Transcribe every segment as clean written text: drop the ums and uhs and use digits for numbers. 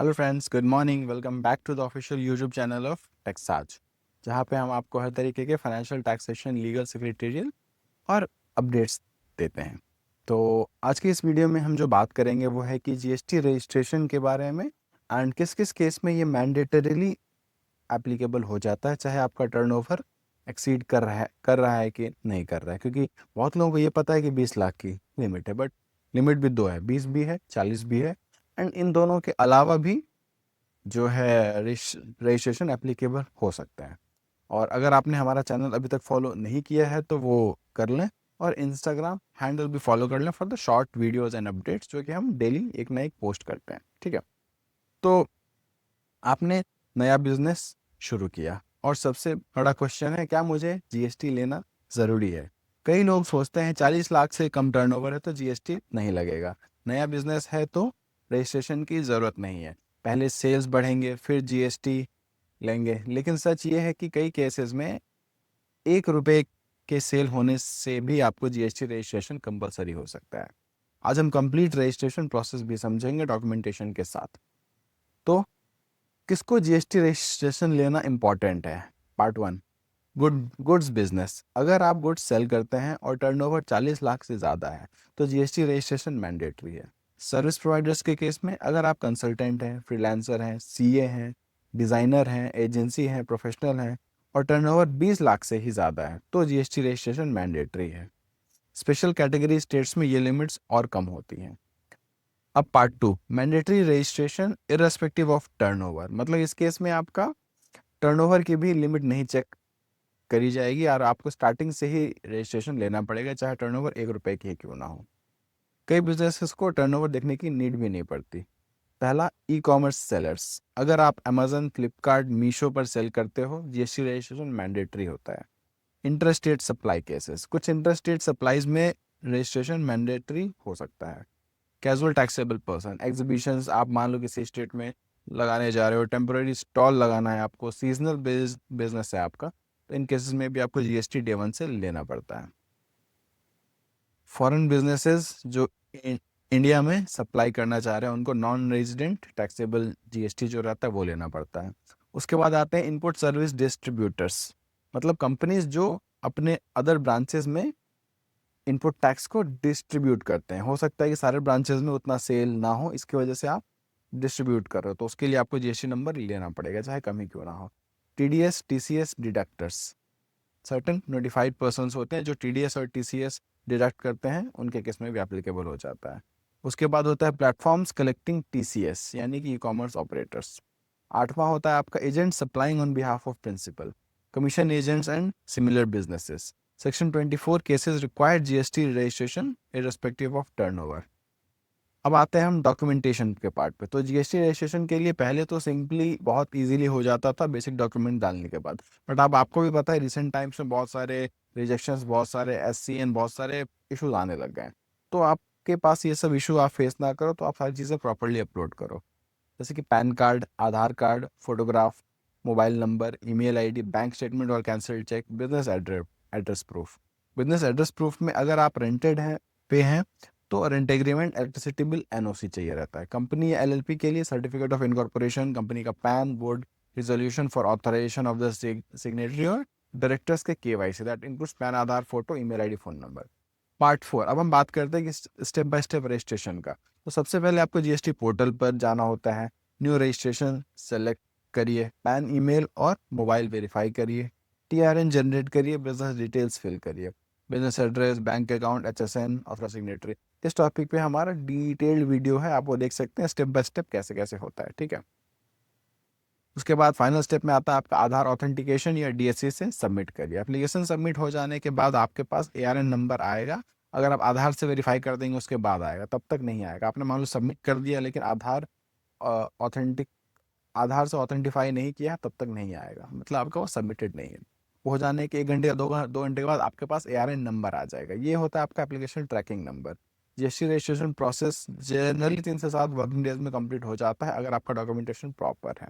Hello friends, good morning. Welcome back to the official YouTube channel of Taxaj, जहाँ पे हम आपको हर तरीके के फाइनेंशियल टैक्सेशन, लीगल, सेक्रेटेरियल और अपडेट्स देते हैं। तो आज की इस वीडियो में हम जो बात करेंगे वो है कि जीएसटी रजिस्ट्रेशन के बारे में एंड किस किस केस में ये मैंडेटरीली एप्लीकेबल हो जाता है, चाहे आपका टर्नओवर एक्सीड कर रहा है कि नहीं कर रहा है। क्योंकि बहुत लोगों को ये पता है कि 20 लाख की लिमिट है, बट लिमिट भी दो है, 20 भी है, 40 भी है। एंड इन दोनों के अलावा भी जो है रजिस्ट्रेशन एप्लीकेबल हो सकता है। और अगर आपने हमारा चैनल अभी तक फॉलो नहीं किया है तो वो कर लें, और इंस्टाग्राम हैंडल भी फॉलो कर लें for the short videos and updates, जो कि हम डेली एक ना एक पोस्ट करते हैं। ठीक है, तो आपने नया बिजनेस शुरू किया और सबसे बड़ा क्वेश्चन है, क्या मुझे जीएसटी लेना ज़रूरी है? कई लोग सोचते हैं 40 लाख से कम टर्नओवर है तो जीएसटी नहीं लगेगा, नया बिजनेस है तो रजिस्ट्रेशन की ज़रूरत नहीं है, पहले सेल्स बढ़ेंगे फिर जीएसटी लेंगे। लेकिन सच ये है कि कई केसेस में 1 रुपए के सेल होने से भी आपको जीएसटी रजिस्ट्रेशन कंपलसरी हो सकता है। आज हम कंप्लीट रजिस्ट्रेशन प्रोसेस भी समझेंगे डॉक्यूमेंटेशन के साथ। तो किसको जीएसटी रजिस्ट्रेशन लेना इंपॉर्टेंट है? Part 1, goods business. अगर आप गुड्स सेल करते हैं और टर्नओवर 40 लाख से ज़्यादा है तो जीएसटी रजिस्ट्रेशन मैंडेटरी है। सर्विस प्रोवाइडर्स के केस में अगर आप कंसल्टेंट हैं, फ्रीलांसर हैं, सीए हैं, डिज़ाइनर हैं, एजेंसी हैं, प्रोफेशनल हैं और टर्नओवर 20 लाख से ही ज़्यादा है तो जीएसटी रजिस्ट्रेशन मैंडेटरी है। स्पेशल कैटेगरी स्टेट्स में ये लिमिट्स और कम होती हैं। अब part 2, mandatory registration irrespective of turnover. मतलब इस केस में आपका टर्नओवर की भी लिमिट नहीं चेक करी जाएगी और आपको स्टार्टिंग से ही रजिस्ट्रेशन लेना पड़ेगा, चाहे टर्नओवर 1 रुपए की क्यों ना हो। कई बिजनेसेस को टर्नओवर देखने की नीड भी नहीं पड़ती। पहला, ई कॉमर्स सेलर्स। अगर आप अमेजन, फ्लिपकार्ट, मीशो पर सेल करते हो, जीएसटी रजिस्ट्रेशन मैंडेटरी होता है। इंटरस्टेट सप्लाई केसेस, कुछ इंटरस्टेट सप्लाईज में रजिस्ट्रेशन मैंडेटरी हो सकता है। कैजुअल टैक्सेबल पर्सन, एग्जीबिशंस, आप मान लो किसी स्टेट में लगाने जा रहे हो, टेम्पोररी स्टॉल लगाना है आपको, सीजनल बेस्ड बिजनेस है आपका, तो इन केसेस में भी आपको जीएसटी डे 1 से लेना पड़ता है। फॉरेन बिजनेसेस जो इंडिया में सप्लाई करना चाह रहे हैं उनको नॉन रेजिडेंट टैक्सेबल जीएसटी जो रहता है वो लेना पड़ता है। उसके बाद आते हैं इनपुट सर्विस डिस्ट्रीब्यूटर्स, मतलब कंपनीज जो अपने अदर ब्रांचेस में इनपुट टैक्स को डिस्ट्रीब्यूट करते हैं। हो सकता है कि सारे ब्रांचेस में उतना सेल ना हो, इसकी वजह से आप डिस्ट्रीब्यूट कर रहे हो, तो उसके लिए आपको जीएसटी नंबर लेना पड़ेगा, चाहे कम ही क्यों ना हो। TDS, TCS deductors, certain notified persons होते हैं जो टीडीएस और टीसीएस डिडक्ट करते हैं, उनके केस में भी एप्लीकेबल हो जाता है। उसके बाद होता है प्लेटफॉर्म्स कलेक्टिंग टीसीएस, यानी कि ई कॉमर्स ऑपरेटर्स। आठवां होता है आपका agent supplying on behalf of principal, commission agents and similar businesses. Section 24 cases required GST registration irrespective of turnover. अब आते हैं हम डॉक्यूमेंटेशन के पार्ट पे। तो जीएसटी रजिस्ट्रेशन के लिए पहले तो सिंपली बहुत इजीली हो जाता था बेसिक डॉक्यूमेंट डालने के बाद, बट अब आपको भी पता है रिसेंट टाइम्स में बहुत सारे रिजेक्शंस, बहुत सारे एससीएन, बहुत सारे इश्यूज आने लग गए हैं। तो आपके पास ये सब इशू आप फेस ना करो तो आप सारी चीज़ें प्रॉपरली अपलोड करो, जैसे कि PAN card, Aadhaar card, photograph, mobile number, email ID, bank statement और cancel cheque, business address proof. Business address proof में अगर आप रेंटेड हैं, पे हैं, तो rent agreement, electricity bill, NOC चाहिए रहता है। कंपनी या एलएलपी के लिए सर्टिफिकेट ऑफ इनकॉर्पोरेशन, कंपनी का PAN, board resolution for authorization of the signatory और डायरेक्टर्स के KYC, that includes PAN, Aadhaar, photo, email ID, phone number. Part 4, अब हम बात करते हैं कि स्टेप बाय स्टेप रजिस्ट्रेशन का। तो सबसे पहले आपको जीएसटी पोर्टल पर जाना होता है, न्यू रजिस्ट्रेशन सेलेक्ट करिए, पैन, ईमेल और मोबाइल वेरीफाई करिए, टीआरएन जनरेट करिए, बिजनेस डिटेल्स फिल करिए, business address, bank account, HSN, author signatory. इस टॉपिक पे हमारा डिटेल्ड वीडियो है, आप वो देख सकते हैं स्टेप बाय स्टेप कैसे कैसे होता है। ठीक है, उसके बाद फाइनल स्टेप में आता है आपका आधार ऑथेंटिकेशन या डीएससी से सबमिट करिए। एप्लीकेशन सबमिट हो जाने के बाद आपके पास एआरएन नंबर आएगा। अगर आप आधार से वेरीफाई कर देंगे उसके बाद आएगा, तब तक नहीं आएगा। आपने मान लो सबमिट कर दिया लेकिन ऑथेंटिक आधार से ऑथेंटिफाई नहीं किया, तब तक नहीं आएगा, मतलब आपका वो सबमिटेड नहीं है। वो हो जाने के 1 घंटे या 2 घंटे के बाद आपके पास एआरएन नंबर आ जाएगा। ये होता है आपका application tracking number. GST registration process generally 3 से 7 वर्किंग डेज में कंप्लीट हो जाता है अगर आपका डॉक्यूमेंटेशन प्रॉपर है।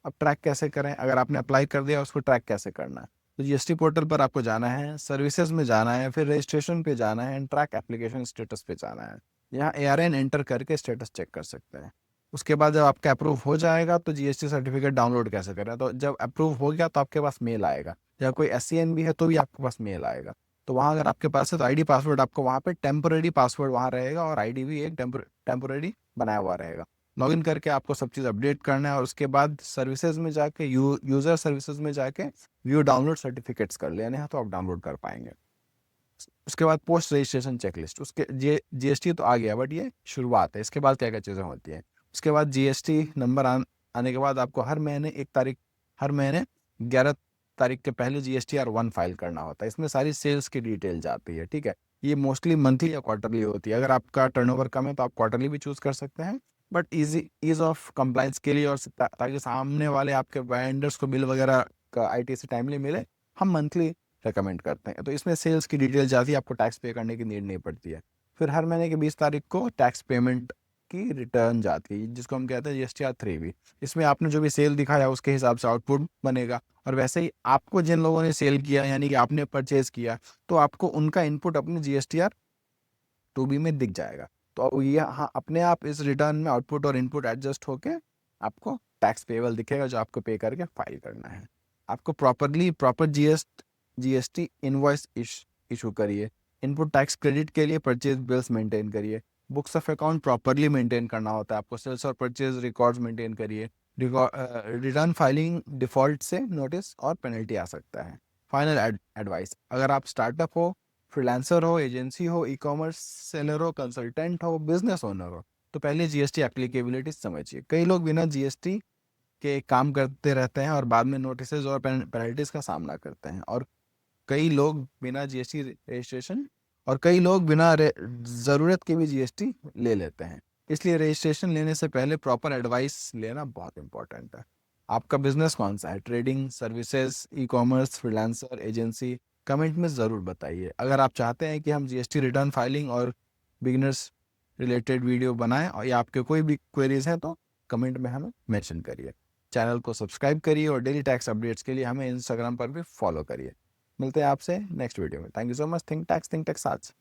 अब ट्रैक कैसे करें? अगर आपने अप्लाई कर दिया उसको ट्रैक कैसे करना है? तो जीएसटी पोर्टल पर आपको जाना है, सर्विसेज में जाना है, फिर रजिस्ट्रेशन पे जाना है एंड ट्रैक एप्लीकेशन स्टेटस पे जाना है। यहाँ एआरएन एंटर करके स्टेटस चेक कर सकते हैं। उसके बाद जब आपका अप्रूव हो जाएगा तो जीएसटी सर्टिफिकेट डाउनलोड कैसे करें, तो जब अप्रूव हो गया तो आपके पास मेल आएगा, जब कोई एससीएन भी है तो भी आपके पास मेल आएगा। तो वहाँ अगर आपके पास है तो आईडी पासवर्ड आपको वहाँ पे टेम्पोरेरी पासवर्ड वहाँ रहेगा, और आईडी भी एक टेम्पोरेरी बनाया हुआ रहेगा। लॉगिन करके आपको सब चीज़ अपडेट करना है, और उसके बाद सर्विसेज में जाके यूज़र सर्विसेज में जाके व्यू डाउनलोड सर्टिफिकेट्स कर लेने हैं, तो आप डाउनलोड कर पाएंगे। उसके बाद पोस्ट रजिस्ट्रेशन चेकलिस्ट, उसके जीएसटी तो आ गया, बट ये शुरुआत है, इसके बाद क्या क्या चीज़ें होती हैं। उसके बाद जीएसटी नंबर आने के बाद आपको हर महीने 11 तारीख के पहले GSTR 1 फाइल करना होता है। इसमें सारी सेल्स की डिटेल जाती है, ठीक है। ये मोस्टली मंथली या क्वार्टरली होती है। अगर आपका टर्नओवर कम है तो आप क्वार्टरली भी चूज कर सकते हैं, बट ईज ऑफ कंप्लाइंस के लिए और ताकि सामने वाले आपके वेंडर्स को बिल वगैरह का ITC टाइमली मिले, हम मंथली रेकमेंड करते हैं। तो इसमें सेल्स की डिटेल जाती है, आपको टैक्स पे करने की नीड नहीं पड़ती है। फिर हर महीने की 20 तारीख को टैक्स पेमेंट की रिटर्न जाती है, जिसको हम कहते हैं GSTR 3 भी। इसमें आपने जो भी सेल दिखाया उसके हिसाब से आउटपुट बनेगा, और वैसे ही आपको जिन लोगों ने सेल किया यानी कि आपने परचेज किया, तो आपको उनका इनपुट अपने GSTR 2B में दिख जाएगा। तो ये हाँ, अपने आप इस रिटर्न में आउटपुट और इनपुट एडजस्ट होके आपको टैक्स पेबल दिखेगा, जो आपको पे करके फाइल करना है। आपको प्रॉपर GST इनवॉइस इशू करिए। इनपुट टैक्स क्रेडिट के लिए परचेज बिल्स मेंटेन करिए। Books of account properly maintain करना होता है आपको। सेल्स और परचेज रिकॉर्ड्स मेंटेन करिए। रिटर्न फाइलिंग डिफॉल्ट से नोटिस और पेनल्टी आ सकता है। फाइनल एडवाइस, अगर आप स्टार्टअप हो, फ्रीलांसर हो, एजेंसी हो, ई-कॉमर्स सेलर हो, कंसल्टेंट हो, बिजनेस ओनर हो, तो पहले जीएसटी एप्लीकेबिलिटी समझिए। कई लोग बिना जीएसटी के काम करते रहते हैं और बाद में नोटिसेज और पेनल्टीज का सामना करते हैं, और कई लोग बिना जीएसटी रजिस्ट्रेशन और कई लोग बिना ज़रूरत के भी जीएसटी ले लेते हैं। इसलिए रजिस्ट्रेशन लेने से पहले प्रॉपर एडवाइस लेना बहुत इंपॉर्टेंट है। आपका बिजनेस कौन सा है? Trading, services, e-commerce, freelancer, agency? Comment में ज़रूर बताइए। अगर आप चाहते हैं कि हम जीएसटी रिटर्न फाइलिंग और बिगिनर्स रिलेटेड वीडियो बनाएं, और या आपके कोई भी क्वेरीज हैं तो कमेंट में हमें मेंशन करिए। चैनल को सब्सक्राइब करिए और डेली टैक्स अपडेट्स के लिए हमें इंस्टाग्राम पर भी फॉलो करिए। मिलते हैं आपसे नेक्स्ट वीडियो में। Thank you so much. Think tax आज।